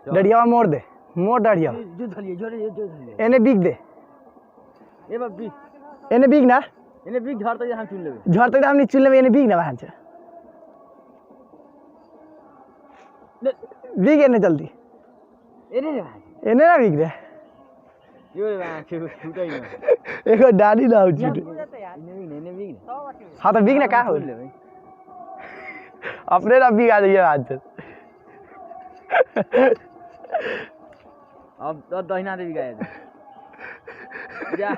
डढ़िया मोड़ दे, मोड़ डढ़िया एने बीक दे, एने बीक ना, इन्हें बीक झाड़ते हम चुन लेबे, झड़ते हम नहीं चुन लेबे, एने बीक ना बहन से बीक एने जल्दी, एने ना बीक दे एको डाली ना उचित हाँ तो बीक ना का हो अपने ना बीक आ जाइए आज से अब तो दहिना दे बिगाए जा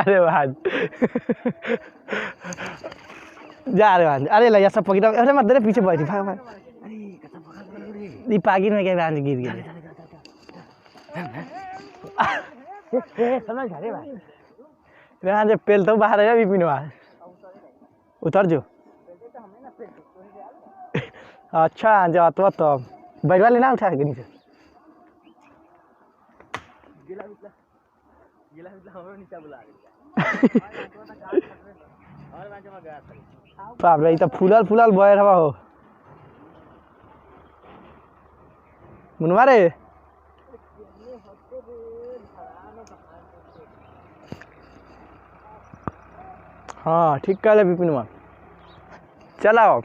रे भाई जा रे भाई अरे लया सब पकड़ा अरे मत दे पीछे बैठ भाग भाग ये पागिन में क्या भाई गिर गया समझ रे भाई यहाँ जब पेल तो बाहर है विपिन वहाँ उतर जो अच्छा जा तो बैठवा लेना उठा के नीचे बाप रे तो फूलल फूलल बयर हवा हो मुनवा रे हाँ ठीक कर ले विपिनवा चलाओ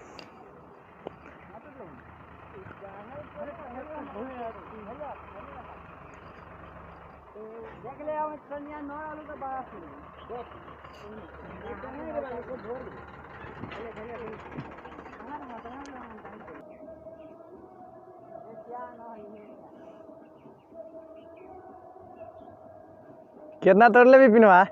कितना तोड़ ले विपिनवा